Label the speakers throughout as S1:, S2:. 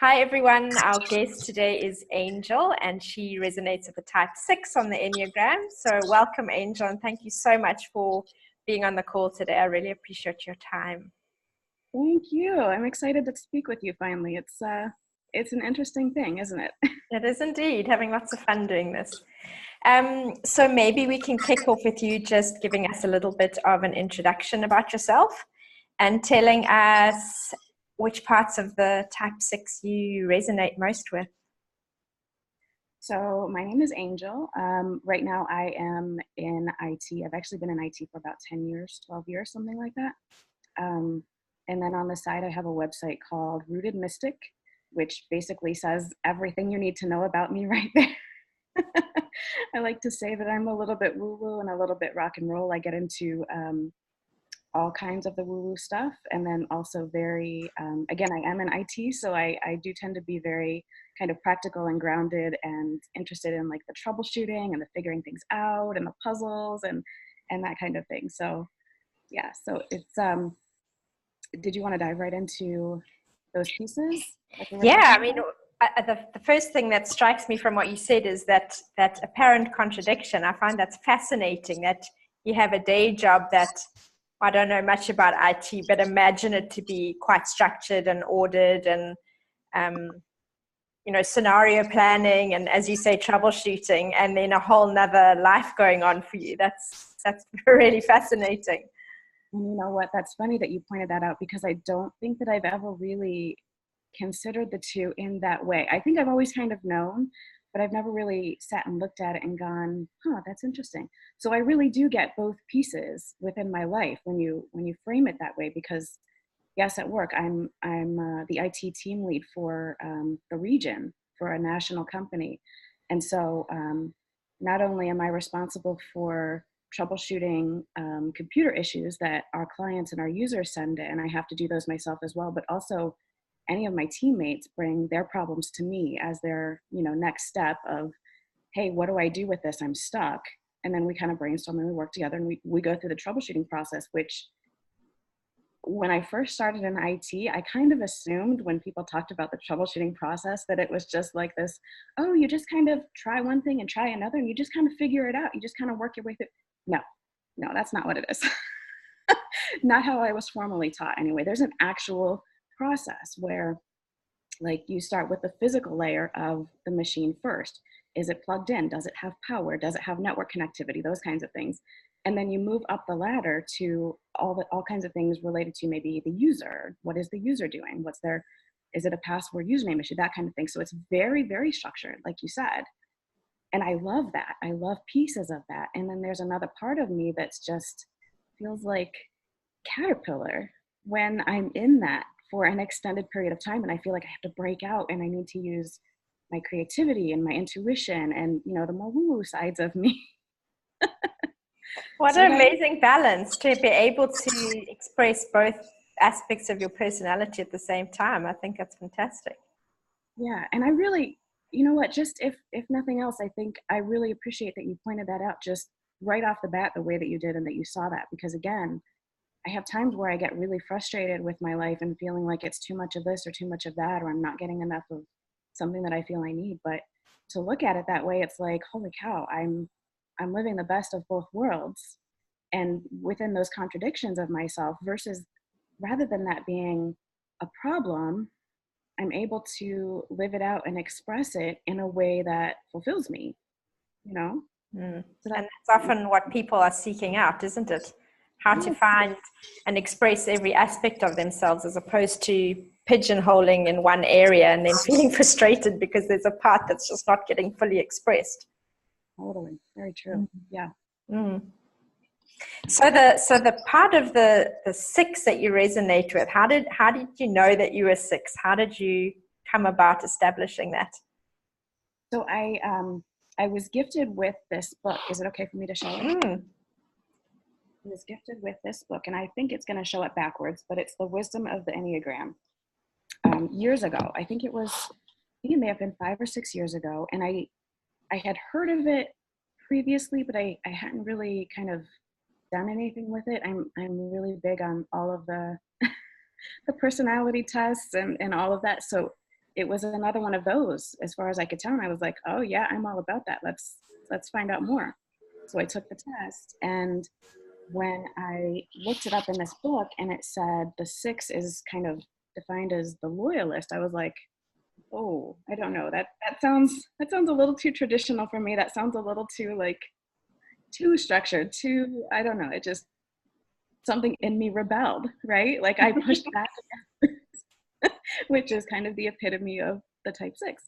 S1: Hi everyone, our guest today is Angel and she resonates with the type 6 on the Enneagram. So welcome Angel and thank you so much for being on the call today. I really appreciate your time.
S2: Thank you. I'm excited to speak with you finally. It's an interesting thing, isn't it?
S1: It is indeed, having lots of fun doing this. So maybe we can kick off with you just giving us a little bit of an introduction about yourself and telling us which parts of the type 6 you resonate most with.
S2: So my name is Angel. Right now I am in IT. I've actually been in IT for about 10 years, 12 years, something like that. And then on the side, I have a website called Rooted Mystic, which basically says everything you need to know about me right there. I like to say that I'm a little bit woo-woo and a little bit rock and roll. I get into all kinds of the woo-woo stuff, and then also very, again, I am in IT, so I do tend to be very kind of practical and grounded and interested in like the troubleshooting and the figuring things out and the puzzles and that kind of thing. So yeah, so it's, did you want to dive right into those pieces?
S1: Yeah, I mean, the first thing that strikes me from what you said is that apparent contradiction. I find that's fascinating that you have a day job that I don't know much about IT, but imagine it to be quite structured and ordered and, scenario planning and, as you say, troubleshooting, and then a whole nother life going on for you. That's really fascinating.
S2: And you know what? That's funny that you pointed that out because I don't think that I've ever really considered the two in that way. I think I've always kind of known, but I've never really sat and looked at it and gone, that's interesting. So I really do get both pieces within my life when you frame it that way, because yes, at work, I'm the IT team lead for the region for a national company. And so not only am I responsible for troubleshooting computer issues that our clients and our users send in, I have to do those myself as well, but also any of my teammates bring their problems to me as their, next step of, hey, what do I do with this? I'm stuck. And then we kind of brainstorm and we work together and we go through the troubleshooting process, which when I first started in IT, I kind of assumed when people talked about the troubleshooting process that it was just like this, oh, you just kind of try one thing and try another and you just kind of figure it out. You just kind of work your way through. No, that's not what it is. Not how I was formally taught anyway. There's an actual process where like you start with the physical layer of the machine first. Is it plugged in? Does it have power? Does it have network connectivity? Those kinds of things. And then you move up the ladder to all kinds of things related to maybe the user. What is the user doing? Is it a password username issue? That kind of thing. So it's very, very structured, like you said. And I love that. I love pieces of that. And then there's another part of me that's just feels like caterpillar when I'm in that for an extended period of time. And I feel like I have to break out and I need to use my creativity and my intuition and, the more woo-woo sides of me.
S1: What an amazing balance to be able to express both aspects of your personality at the same time. I think that's fantastic.
S2: Yeah. And I really, you know what, just if nothing else, I think I really appreciate that you pointed that out just right off the bat, the way that you did and that you saw that, because again, I have times where I get really frustrated with my life and feeling like it's too much of this or too much of that, or I'm not getting enough of something that I feel I need. But to look at it that way, it's like, holy cow, I'm living the best of both worlds. And within those contradictions of myself, versus rather than that being a problem, I'm able to live it out and express it in a way that fulfills me,
S1: Mm. And that's often what people are seeking out, isn't it? How to find and express every aspect of themselves as opposed to pigeonholing in one area and then feeling frustrated because there's a part that's just not getting fully expressed.
S2: Totally. Very true. Yeah.
S1: So the part of the 6 that you resonate with, how did you know that you were 6? How did you come about establishing that?
S2: So I was gifted with this book. Is it okay for me to show it? I was gifted with this book, and I think it's going to show it backwards, but it's The Wisdom of the Enneagram. Years ago, I think it may have been 5 or 6 years ago, and I had heard of it previously, but I hadn't really kind of done anything with it. I'm really big on all of the the personality tests and all of that. So it was another one of those, as far as I could tell. And I was like, oh yeah, I'm all about that. Let's find out more. So I took the test, and when I looked it up in this book and it said the 6 is kind of defined as the loyalist, I was like, oh, I don't know. That sounds a little too traditional for me. That sounds a little too like too structured, too, I don't know. It just, something in me rebelled, right? Like I pushed back, which is kind of the epitome of the type 6.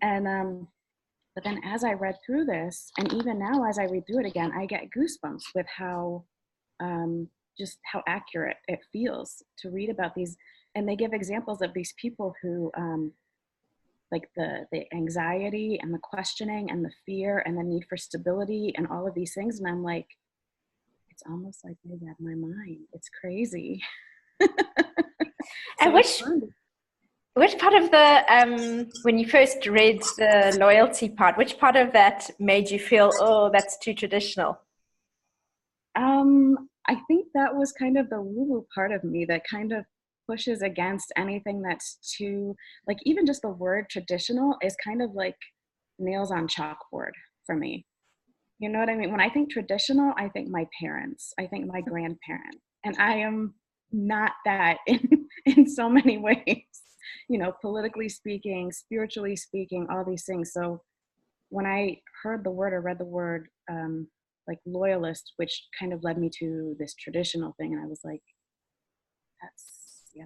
S2: And but then as I read through this, and even now as I read through it again, I get goosebumps with how just how accurate it feels to read about these. And they give examples of these people who like the anxiety and the questioning and the fear and the need for stability and all of these things. And I'm like, it's almost like they read my mind. It's crazy.
S1: And
S2: So
S1: which part of the when you first read the loyalty part, which part of that made you feel, oh, that's too traditional?
S2: I think that was kind of the woo-woo part of me that kind of pushes against anything that's too, like, even just the word traditional is kind of like nails on chalkboard for me. You know what I mean? When I think traditional, I think my parents, I think my grandparents, and I am not that in so many ways, you know, politically speaking, spiritually speaking, all these things. So when I heard the word or read the word, like loyalist, which kind of led me to this traditional thing, and I was like,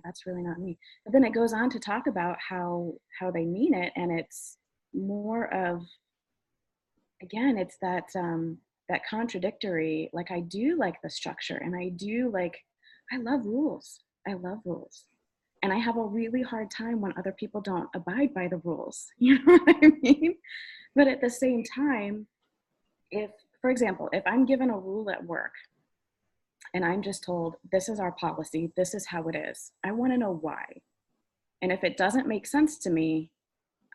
S2: that's really not me. But then it goes on to talk about how they mean it, and it's more of, again, it's that contradictory. Like, I do like the structure, and I love rules. I love rules, and I have a really hard time when other people don't abide by the rules. You know what I mean? But at the same time, if, for example, if I'm given a rule at work and I'm just told, this is our policy, this is how it is, I want to know why. And if it doesn't make sense to me,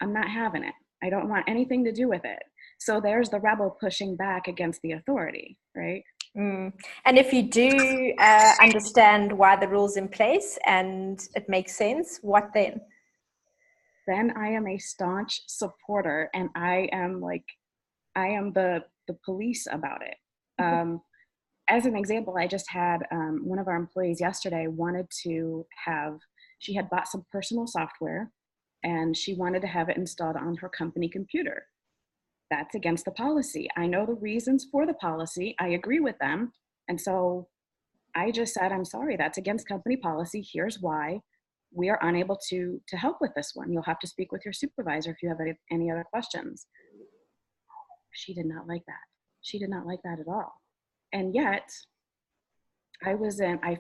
S2: I'm not having it. I don't want anything to do with it. So there's the rebel pushing back against the authority, right?
S1: Mm. And if you do understand why the rule's in place and it makes sense, what then?
S2: Then I am a staunch supporter, and I am the police about it. As an example, I just had one of our employees yesterday wanted to have, she had bought some personal software and she wanted to have it installed on her company computer. That's against the policy. I know the reasons for the policy. I agree with them. And so I just said, I'm sorry, that's against company policy. Here's why. We are unable to help with this one. You'll have to speak with your supervisor if you have any other questions. She did not like that. She did not like that at all. And yet I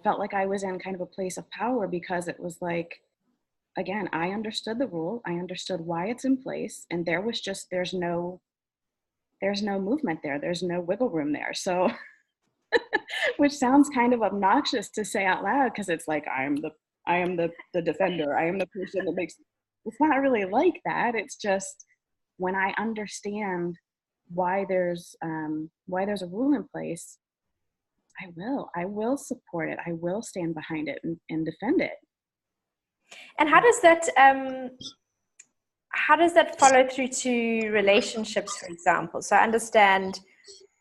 S2: felt like I was in kind of a place of power, because it was like, again, I understood the rule. I understood why it's in place. And there's no movement there. There's no wiggle room there. So, which sounds kind of obnoxious to say out loud, because it's like, I am the defender. I am the person that makes, it's not really like that. It's just, when I understand why there's a rule in place, I will support it. I will stand behind it and defend it.
S1: And how does that follow through to relationships, for example? So I understand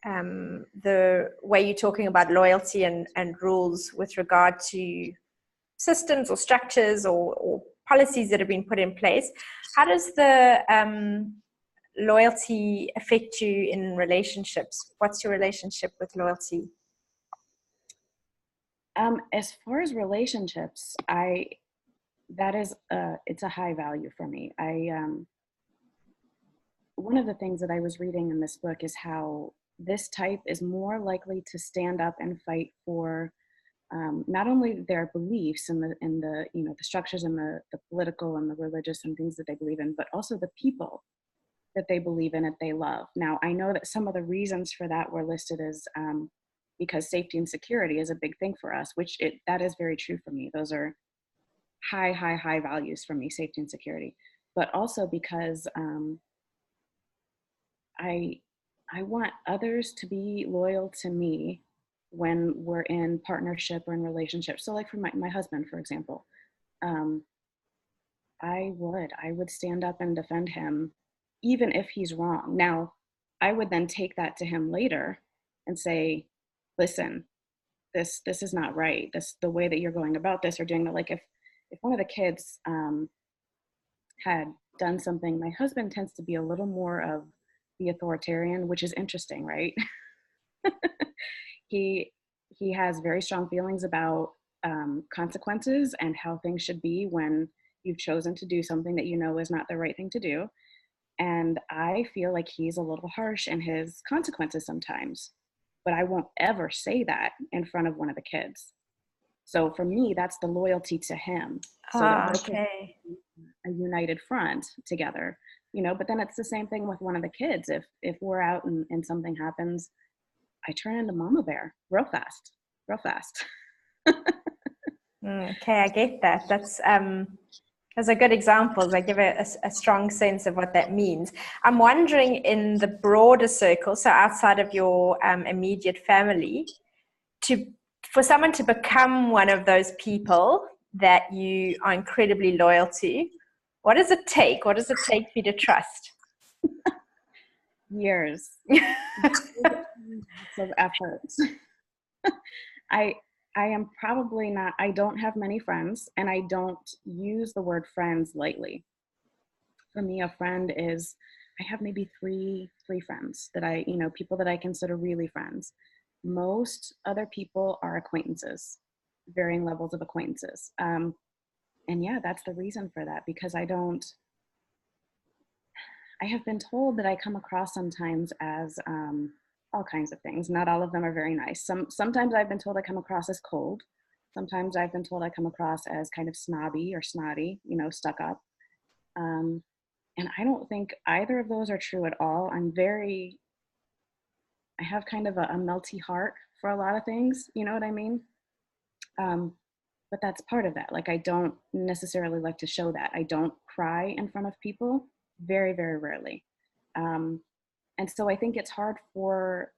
S1: the way you're talking about loyalty and rules with regard to systems or structures or policies that have been put in place. How does the loyalty affect you in relationships? What's your relationship with loyalty?
S2: As far as relationships, it's a high value for me. One of the things that I was reading in this book is how this type is more likely to stand up and fight for not only their beliefs and the the structures and the political and the religious and things that they believe in, but also the people that they believe in, that they love. Now, I know that some of the reasons for that were listed as because safety and security is a big thing for us, that is very true for me. Those are high values for me, safety and security. But also because I want others to be loyal to me when we're in partnership or in relationship. So like for my husband, for example, I would stand up and defend him, even if he's wrong. Now, I would then take that to him later and say, listen, this is not right. This, the way that you're going about this or doing that. Like if one of the kids had done something, my husband tends to be a little more of the authoritarian, which is interesting, right? he he has very strong feelings about consequences and how things should be when you've chosen to do something that you know is not the right thing to do. And I feel like he's a little harsh in his consequences sometimes, but I won't ever say that in front of one of the kids. So for me, that's the loyalty to him, so that both kids
S1: Okay.
S2: a united front together, but then it's the same thing with one of the kids. If we're out and something happens, I turn into mama bear real fast, real fast.
S1: Okay, I get that. Those are good examples. They give a strong sense of what that means. I'm wondering, in the broader circle, so outside of your immediate family, for someone to become one of those people that you are incredibly loyal to, what does it take? What does it take for you to trust?
S2: Years of effort. I I am probably not, I don't have many friends, and I don't use the word friends lightly. For me, a friend is, I have maybe three friends that people that I consider really friends. Most other people are acquaintances, varying levels of acquaintances. And yeah, that's the reason for that, because I have been told that I come across sometimes as all kinds of things. Not all of them are very nice. Sometimes I've been told I come across as cold. Sometimes I've been told I come across as kind of snobby or snotty, stuck up. Um, and I don't think either of those are true at all. I have kind of a melty heart for a lot of things. You know what I mean? Um, but that's part of that. Like, I don't necessarily like to show that. I don't cry in front of people, very, very rarely. Um, and so I think it's hard for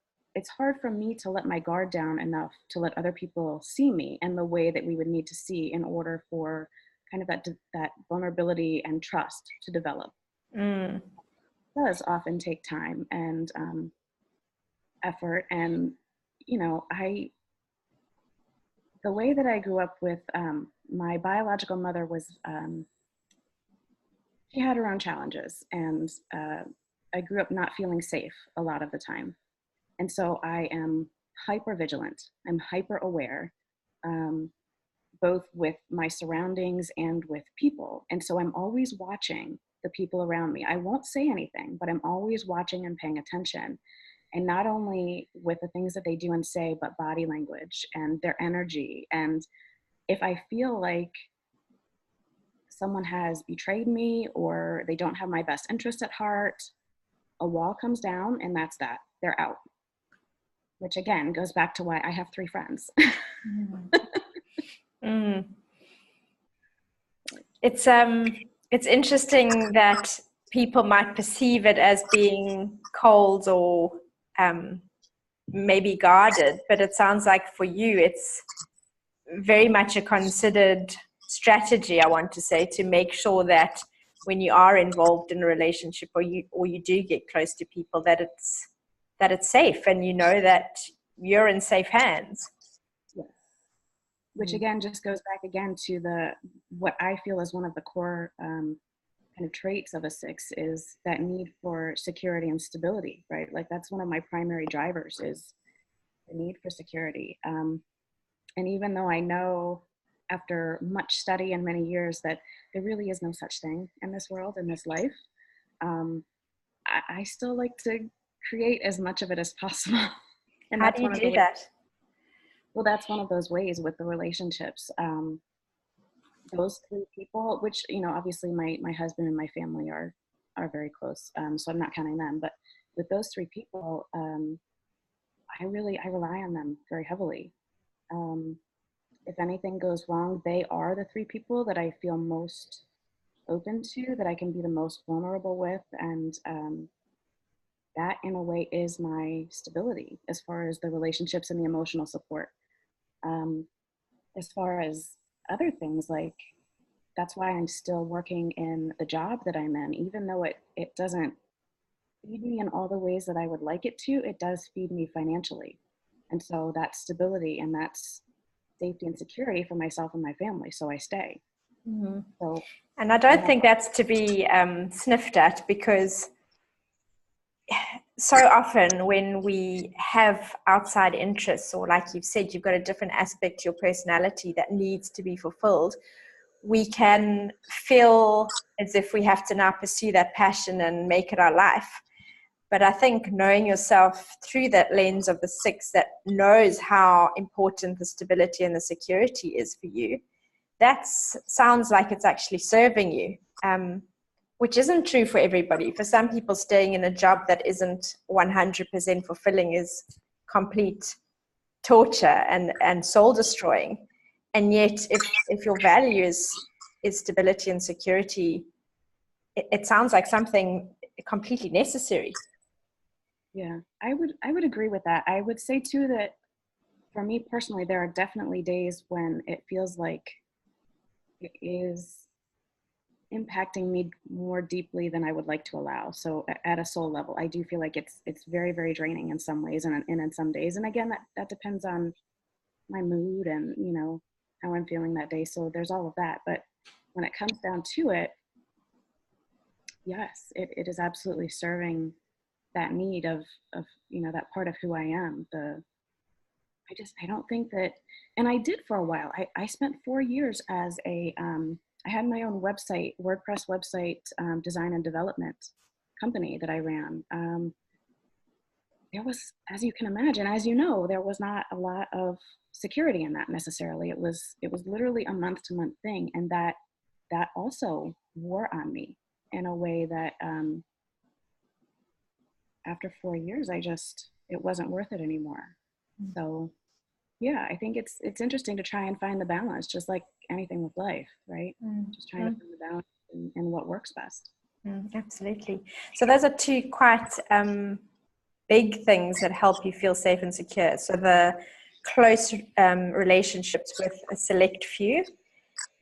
S2: me to let my guard down enough to let other people see me in the way that we would need to see in order for kind of that vulnerability and trust to develop.
S1: Mm.
S2: It does often take time and effort. And I the way that I grew up with my biological mother was, she had her own challenges, and I grew up not feeling safe a lot of the time. And so I am hyper vigilant. I'm hyper aware, um, both with my surroundings and with people. And so I'm always watching the people around me. I won't say anything, but I'm always watching and paying attention. And not only with the things that they do and say, but body language and their energy. And if I feel like someone has betrayed me or they don't have my best interest at heart, a wall comes down, and that's that. They're out. Which again goes back to why I have three friends.
S1: Mm. It's interesting that people might perceive it as being cold or maybe guarded, but it sounds like for you it's very much a considered strategy, I want to say, to make sure that when you are involved in a relationship or you do get close to people, that it's safe and you know that you're in safe hands.
S2: Yes. Which again just goes back again to what I feel is one of the core kind of traits of a six, is that need for security and stability, right? Like, that's one of my primary drivers, is the need for security. And even though I know after much study and many years that there really is no such thing in this world, in this life, um, I still like to create as much of it as possible. And
S1: How
S2: that's
S1: do you
S2: one of the
S1: do
S2: ways.
S1: that?
S2: Well, that's one of those ways with the relationships. Those three people, which obviously my husband and my family are very close, so I'm not counting them. But with those three people, I rely on them very heavily. If anything goes wrong, they are the three people that I feel most open to, that I can be the most vulnerable with, and that in a way is my stability as far as the relationships and the emotional support. As far as other things, like that's why I'm still working in the job that I'm in, even though it doesn't feed me in all the ways that I would like it to, it does feed me financially. And so that's stability and that's safety and security for myself and my family. So I stay.
S1: Mm-hmm.
S2: So,
S1: and I don't think that's to be sniffed at, because so often when we have outside interests, or like you've said, you've got a different aspect to your personality that needs to be fulfilled, we can feel as if we have to now pursue that passion and make it our life. But I think knowing yourself through that lens of the 6 that knows how important the stability and the security is for you, that sounds like it's actually serving you, which isn't true for everybody. For some people, staying in a job that isn't 100% fulfilling is complete torture and soul destroying. And yet, if your value is stability and security, it sounds like something completely necessary.
S2: Yeah, I would agree with that. I would say too that for me personally, there are definitely days when it feels like it is impacting me more deeply than I would like to allow. So at a soul level, I do feel like it's very, very draining in some ways and in some days. And again, that depends on my mood and, you know, how I'm feeling that day. So there's all of that. But when it comes down to it, yes, it is absolutely serving that need of, you know, that part of who I am. I don't think that, and I did for a while. I spent 4 years as I had my own website, WordPress website design and development company that I ran. There was, as you can imagine, as you know, there was not a lot of security in that necessarily. It was literally a month to month thing, and that also wore on me in a way that after 4 years, it wasn't worth it anymore. So yeah, I think it's interesting to try and find the balance, just like anything with life, right? Just trying to find the balance in what works best.
S1: Absolutely. So those are 2 quite big things that help you feel safe and secure. So the close relationships with a select few,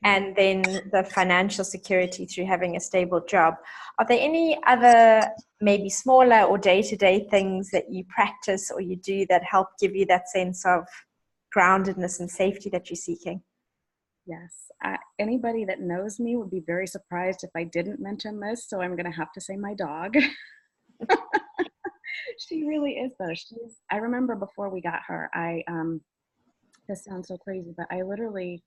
S1: and then the financial security through having a stable job. Are there any other maybe smaller or day-to-day things that you practice or you do that help give you that sense of groundedness and safety that you're seeking?
S2: Yes. Anybody that knows me would be very surprised if I didn't mention this, so I'm going to have to say my dog. She really is, though. I remember before we got her, this sounds so crazy, but I literally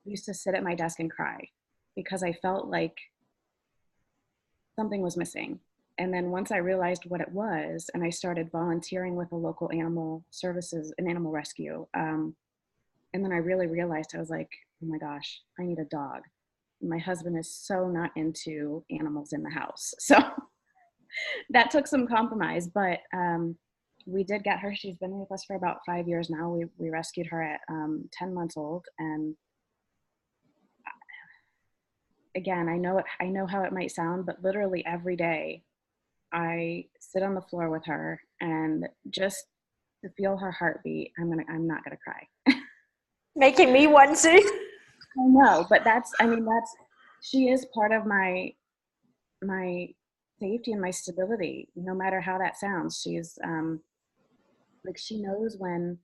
S2: used to sit at my desk and cry because I felt like something was missing. And then once I realized what it was, and I started volunteering with a local animal services, an animal rescue, and then I really realized, I was like, oh my gosh, I need a dog. My husband is so not into animals in the house. So that took some compromise, but we did get her. She's been with us for about 5 years now. We rescued her at 10 months old. And again, I know how it might sound, but literally every day I sit on the floor with her, and just to feel her heartbeat, I'm not gonna cry.
S1: Making me want to.
S2: I know, but she is part of my safety and my stability, no matter how that sounds. She's like, she knows when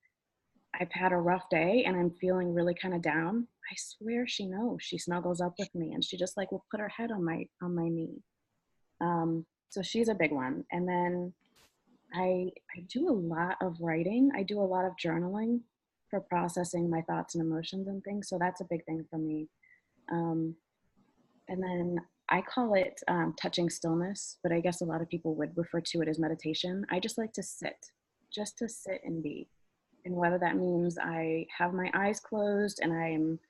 S2: I've had a rough day and I'm feeling really kind of down. I swear she knows. She snuggles up with me and she just like will put her head on my knee. So she's a big one. And then I do a lot of writing. I do a lot of journaling for processing my thoughts and emotions and things. So that's a big thing for me. And then I call it touching stillness, but I guess a lot of people would refer to it as meditation. I just like to just to sit and be. And whether that means I have my eyes closed and I'm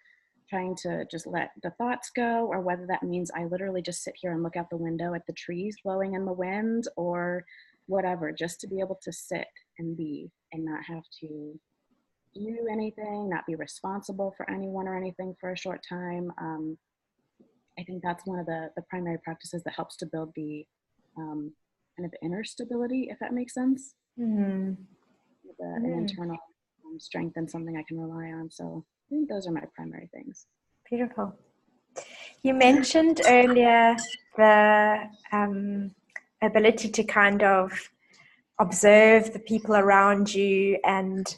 S2: trying to just let the thoughts go, or whether that means I literally just sit here and look out the window at the trees blowing in the wind or whatever, just to be able to sit and be and not have to do anything, not be responsible for anyone or anything for a short time. I think that's one of the primary practices that helps to build the kind of inner stability, if that makes sense. An internal strength and something I can rely on. So I think those are my primary things.
S1: Beautiful. You mentioned earlier the ability to kind of observe the people around you and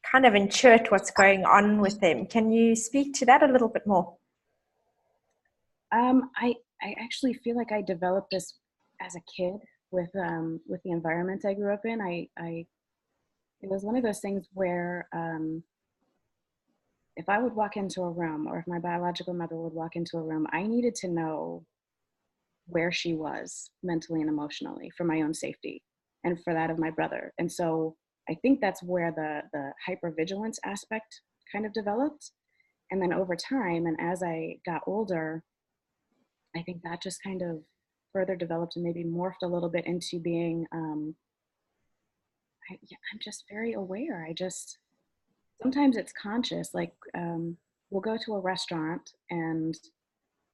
S1: kind of intuit what's going on with them. Can you speak to that a little bit more?
S2: I actually feel like I developed this as a kid with the environment I grew up in. It was one of those things where if I would walk into a room, or if my biological mother would walk into a room, I needed to know where she was mentally and emotionally for my own safety and for that of my brother. And so I think that's where the hypervigilance aspect kind of developed. And then over time, and as I got older, I think that just kind of further developed and maybe morphed a little bit into being, I'm just very aware. Sometimes it's conscious, like we'll go to a restaurant and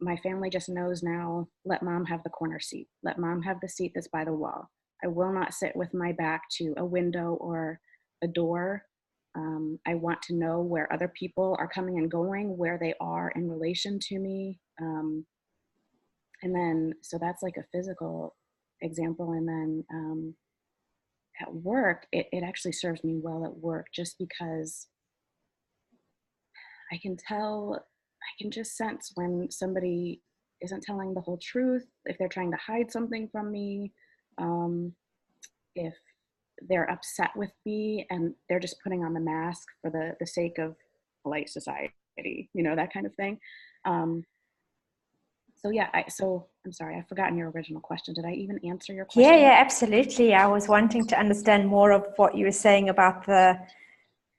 S2: my family just knows now, let mom have the corner seat. Let mom have the seat that's by the wall. I will not sit with my back to a window or a door. I want to know where other people are coming and going, where they are in relation to me. And then, so that's like a physical example. And then at work, it actually serves me well at work, just because I can just sense when somebody isn't telling the whole truth, if they're trying to hide something from me, if they're upset with me and they're just putting on the mask for the sake of polite society, that kind of thing. So I'm sorry, I've forgotten your original question. Did I even answer your question?
S1: Yeah, absolutely. I was wanting to understand more of what you were saying about the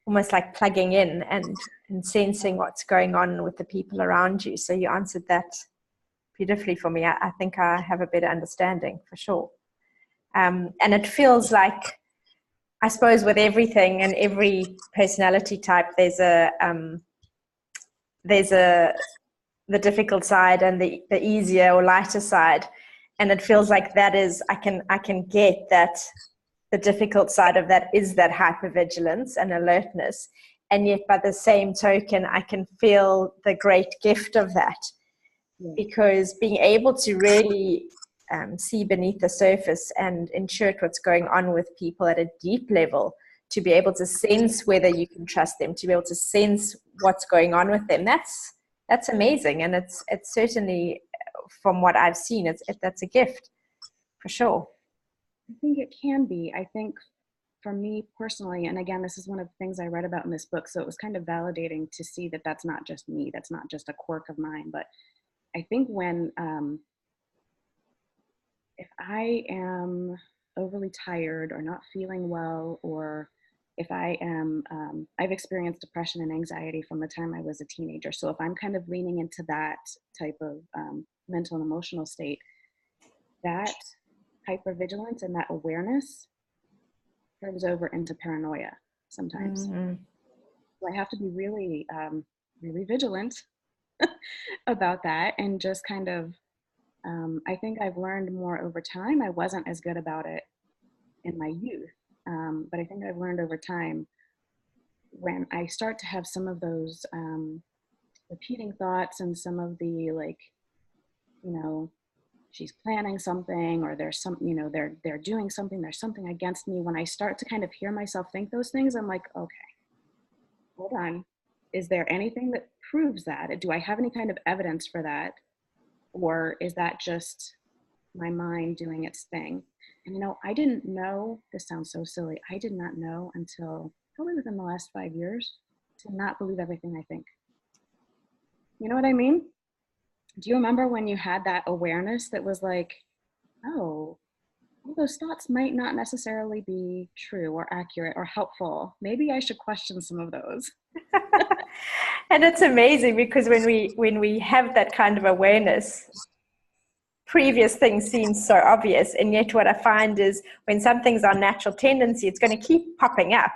S1: almost like plugging in and sensing what's going on with the people around you. So you answered that beautifully for me. I think I have a better understanding for sure. And it feels like, I suppose with everything and every personality type, there's the difficult side and the easier or lighter side. And it feels like that is, I can get that the difficult side of that is that hypervigilance and alertness. And yet by the same token, I can feel the great gift of that. Yeah. Because being able to really see beneath the surface and intuit what's going on with people at a deep level, to be able to sense whether you can trust them, to be able to sense what's going on with them, that's amazing. And it's certainly, from what I've seen, that's a gift for sure.
S2: I think it can be. I think for me personally, and again, this is one of the things I read about in this book, so it was kind of validating to see that that's not just me, that's not just a quirk of mine. But I think when if I am overly tired or not feeling well, or if I am, I've experienced depression and anxiety from the time I was a teenager. So if I'm kind of leaning into that type of mental and emotional state, that hypervigilance and that awareness turns over into paranoia sometimes. Mm-hmm. So I have to be really, really vigilant about that, and just kind of, I think I've learned more over time. I wasn't as good about it in my youth, but I think I've learned over time, when I start to have some of those repeating thoughts and some of the, like, she's planning something, or there's some, they're doing something, there's something against me. When I start to kind of hear myself think those things, I'm like, okay, hold on. Is there anything that proves that? Do I have any kind of evidence for that? Or is that just my mind doing its thing? And I didn't know, this sounds so silly, I did not know until probably within the last 5 years to not believe everything I think. You know what I mean? Do you remember when you had that awareness that was like, oh, all those thoughts might not necessarily be true or accurate or helpful. Maybe I should question some of those.
S1: And it's amazing, because when we have that kind of awareness, previous things seem so obvious. And yet what I find is, when something's our natural tendency, it's going to keep popping up.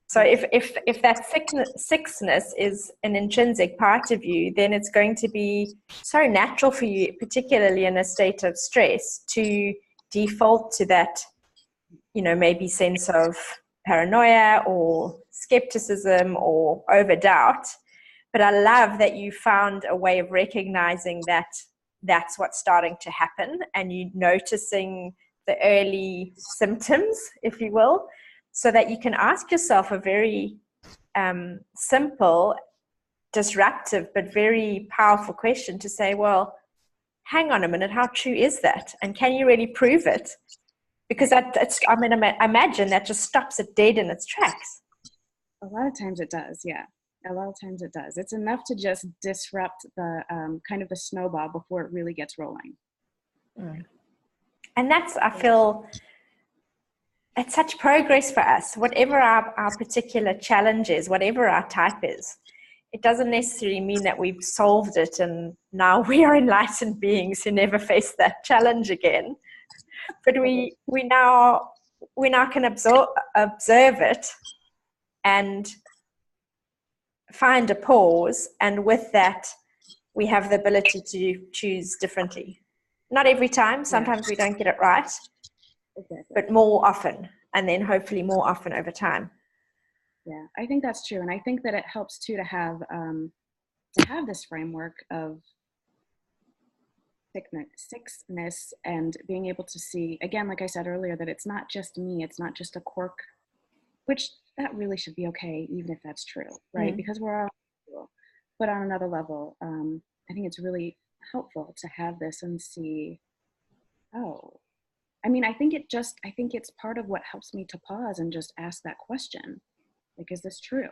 S1: So if that sickness is an intrinsic part of you, then it's going to be so natural for you, particularly in a state of stress, to default to that, maybe sense of paranoia or skepticism or over doubt. But I love that you found a way of recognizing that that's what's starting to happen, and you noticing the early symptoms, if you will, so that you can ask yourself a very simple, disruptive, but very powerful question to say, well, hang on a minute, how true is that? And can you really prove it? Because I imagine that just stops it dead in its tracks.
S2: A lot of times it does, yeah. A lot of times it does. It's enough to just disrupt the kind of the snowball before it really gets rolling.
S1: And that's, I feel, it's such progress for us. Whatever our particular challenge is, whatever our type is, it doesn't necessarily mean that we've solved it and now we are enlightened beings who never face that challenge again. But we now can observe it and find a pause, and with that we have the ability to choose differently. Not every time, sometimes we don't get it right, but more often, and then hopefully more often over time.
S2: Yeah, I think that's true. And I think that it helps too to have this framework of sickness and being able to see, again, like I said earlier, that it's not just me, it's not just a quirk, which that really should be okay, even if that's true, right? Because we're all people. But on another level, I think it's really helpful to have this and see, oh, I mean, I think it's part of what helps me to pause and just ask that question. Like, is this true?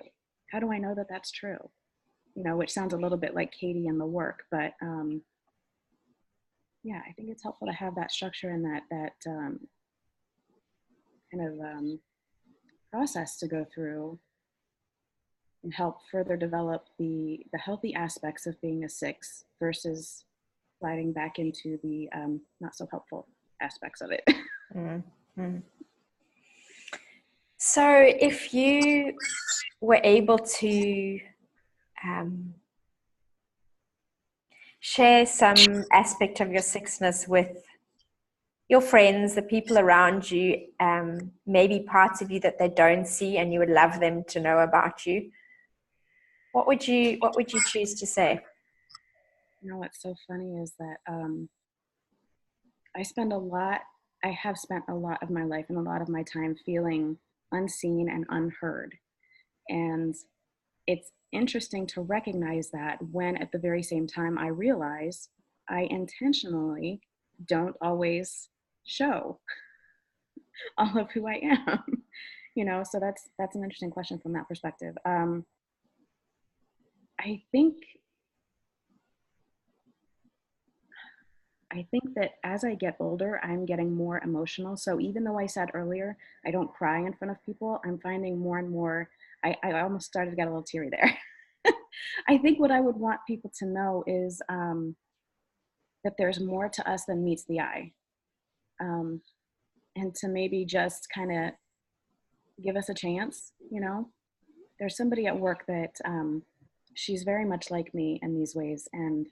S2: How do I know that that's true? You know, which sounds a little bit like Katie and the work, but yeah, I think it's helpful to have that structure and that kind of process to go through and help further develop the healthy aspects of being a 6 versus sliding back into the not so helpful aspects of it.
S1: Mm-hmm. So if you were able to share some aspect of your 6ness with your friends, the people around you, maybe parts of you that they don't see and you would love them to know about you, what would you choose to say?
S2: You know, what's so funny is that I have spent a lot of my life and a lot of my time feeling unseen and unheard. And it's interesting to recognize that when at the very same time I realize I intentionally don't always show all of who I am. You know, so that's an interesting question from that perspective. I think that as I get older, I'm getting more emotional. So even though I said earlier, I don't cry in front of people, I'm finding more and more, I almost started to get a little teary there. I think what I would want people to know is that there's more to us than meets the eye. And to maybe just kind of give us a chance, you know. There's somebody at work that she's very much like me in these ways, and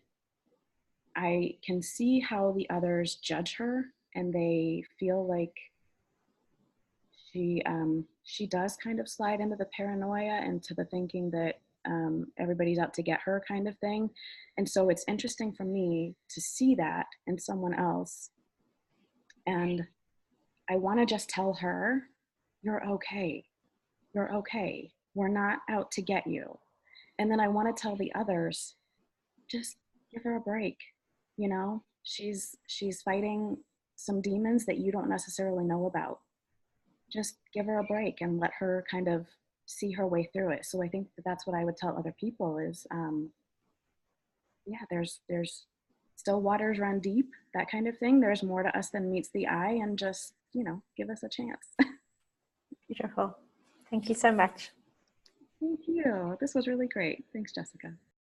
S2: I can see how the others judge her, and they feel like she does kind of slide into the paranoia and to the thinking that everybody's out to get her kind of thing. And so it's interesting for me to see that in someone else, and I want to just tell her, you're okay. You're okay. We're not out to get you. And then I want to tell the others, just give her a break. You know, she's fighting some demons that you don't necessarily know about. Just give her a break and let her kind of see her way through it. So I think that's what I would tell other people is, yeah, there's still waters run deep, that kind of thing. There's more to us than meets the eye, and just, you know, give us a chance.
S1: Beautiful. Thank you so much.
S2: Thank you. This was really great. Thanks, Jessica.